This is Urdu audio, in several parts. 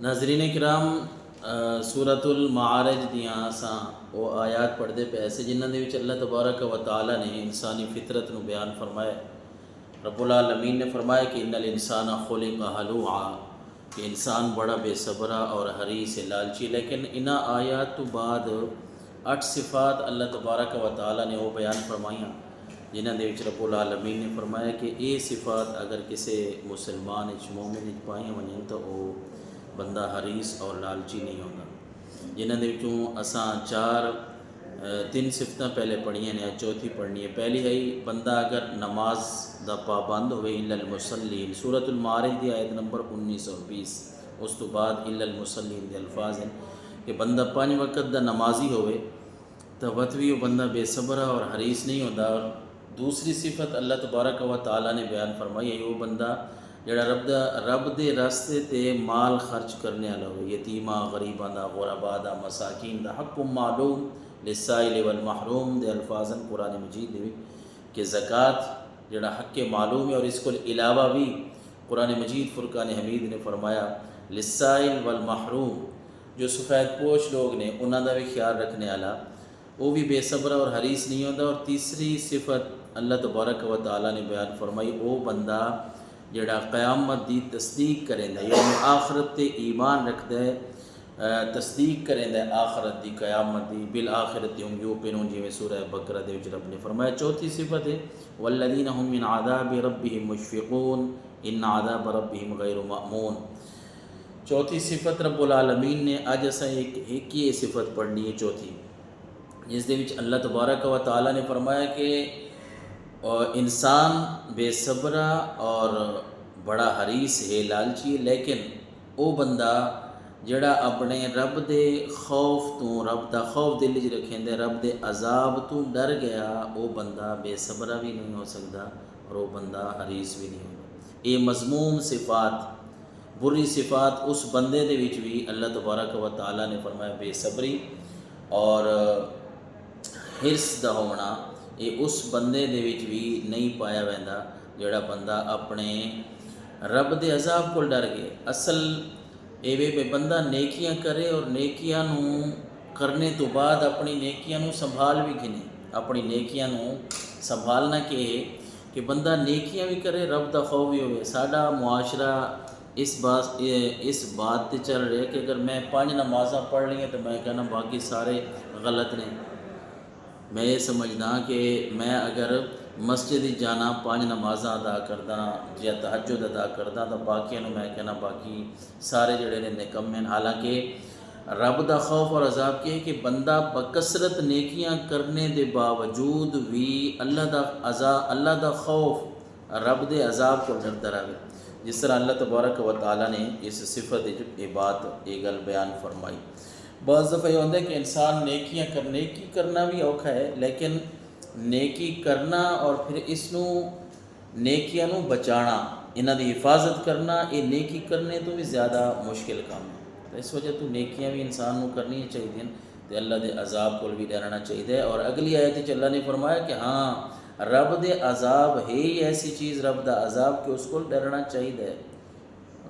ناظرین کرام، سورۃ المعارج دیاں اساں وہ آیات پڑھتے پے سے جنہاں دے وچ اللہ تبارک و تعالی نے انسانی فطرت نو بیان فرمایا۔ رب العالمین نے فرمایا کہ ان الانسان خلق ہلوعا، کہ انسان بڑا بے صبرا اور حریص لالچی۔ لیکن انہاں آیات تو بعد 8 صفات اللہ تبارک و تعالی نے وہ بیان فرمائیاں جنہاں دے وچ رب العالمین نے فرمایا کہ یہ صفات اگر کسی مسلمان مومن وچ پائیاں ونجن تو وہ بندہ حریص اور لالچی نہیں ہوتا۔ جنہاں دے وچوں اساں تین صفتاں پہلے پڑھیاں نے، چوتھی پڑھنی ہے۔ پہلی ہے بندہ اگر نماز دا پابند ہوئے، الا المصلین، سورۃ المعارج دی آیت نمبر 19 اور 20۔ اس تو بعد الا المصلین دے الفاظ ہیں کہ بندہ 5 وقت دا نمازی ہوئے تو وتوی وہ بندہ بے صبرا اور حریص نہیں ہوتا۔ اور دوسری صفت اللہ تبارک و تعالی نے بیان فرمائی ہے وہ بندہ جڑا رب دے راستے تے مال خرچ کرنے والا ہو، یتیماں غریباں دا، غرباء دا، مساکین دا، حق معلوم للسائل والمحروم دے الفاظ قرآن مجید دے کہ زکوٰۃ جڑا حق معلوم ہے، اور اس کو علاوہ بھی قرآن مجید فرقان حمید نے فرمایا للسائل والمحروم، جو سفید پوش لوگ نے انہاں دا بھی خیال رکھنے والا، وہ بھی بے صبر اور حریص نہیں ہوتا۔ اور تیسری صفت اللہ تبارک و تعالی نے بیان فرمائی وہ بندہ جڑا قیامت دی تصدیق کریندا، یعنی آخرت تے ایمان رکھدا ہے، تصدیق کریندا ہے آخرت دی، قیامت دی، بالآخرت ہم یوقنون، جویں سورہ بقرہ دے وچ رب نے فرمایا۔ چوتھی صفت ہے والذین هم من عذاب ربهم مشفقون ان عذاب ربهم غیر مأمون۔ چوتھی صفت رب العالمین نے اج اساں ایک ہی صفت پڑھنی ہے چوتھی، جس دے وچ اللہ تبارک و تعالی نے فرمایا کہ انسان بے صبرا اور بڑا حریص ہے، لالچی، لیکن وہ بندہ جڑا اپنے رب دے خوف تو، رب دا خوف دل وچ رکھیں، رب دے عذاب تو ڈر گیا، وہ بندہ بے صبرا بھی نہیں ہو سکتا اور وہ بندہ حریص بھی نہیں ہوگا۔ یہ مذموم صفات، بری صفات اس بندے دے وچ بھی اللہ تبارک و تعالی نے فرمایا بے صبری اور حرص دا ہونا، یہ اس بندے دے وچ بھی نہیں پایا ویندا جڑا بندہ اپنے رب دے عذاب کو ڈر گئے۔ اصل ایویں بے بندہ نیکیاں کرے اور نیکیاں نو کرنے تو بعد اپنی نیکیاں نو سنبھال بھی گھنے، اپنی نیکیاں نو سنبھالنا کہ بندہ نیکیاں بھی کرے، رب دا خوف بھی ہوئے۔ ساڈا معاشرہ اس بات تے چل رہا ہے کہ اگر میں 5 نمازاں پڑھ لیں تو میں کہنا باقی سارے غلط نے۔ میں یہ سمجھدا کہ میں اگر مسجد جانا 5 نمازاں ادا کردا یا تہجد ادا کردا تو باقیاں میں کہنا باقی سارے جڑے نے نکمے ہیں۔ حالانکہ رب دا خوف اور عذاب کہ ہے کہ بندہ بکثرت نیکیاں کرنے دے باوجود بھی اللہ دا خوف، رب دے عذاب کو ڈردا رہے، جس طرح اللہ تبارک و تعالی نے اس صفت یہ بات یہ گل بیان فرمائی۔ بعض دفعہ یہ ہوتا ہے کہ انسان نیکی کرنا بھی اوکھا ہے، لیکن نیکی کرنا اور پھر اس نو نیکیاں نو بچانا، انہاں دی حفاظت کرنا، یہ نیکی کرنے تو بھی زیادہ مشکل کام ہے۔ اس وجہ تو نیکیاں بھی انسان نو کرنی چاہیے تو اللہ دے عذاب کو بھی ڈرنا چاہیے۔ اور اگلی آیت وچ اللہ نے فرمایا کہ ہاں رب دے عذاب ہے ہی ایسی چیز، رب دا عذاب کہ اس کو ڈرنا چاہیے،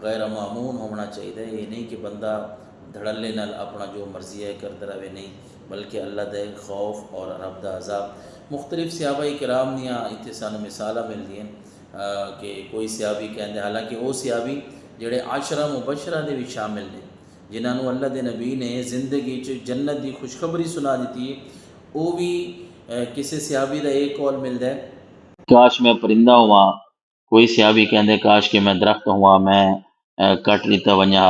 غیر معمون ہونا چاہیے۔ یہ نہیں کہ بندہ دھڑلے نال اپنا جو مرضی ہے کرتا رہے، نہیں، بلکہ اللہ دے خوف اور رب دا عذاب۔ مختلف صحابہ کرام دیاں اتنے سانو مثالاں ملدی ہیں کہ کوئی صحابی کہندے، حالانکہ وہ صحابی جڑے 10 مبشرہ دے بھی شامل نے، جنہاں نو اللہ دے نبی نے زندگی جنت دی خوشخبری سنا دیتی ہے، وہ بھی کسی صحابی دا ایک قول ملدا ہے کاش میں پرندہ ہوا، کوئی صحابی کہندے کاش کہ میں درخت ہوا، میں کٹ لیتا ونجا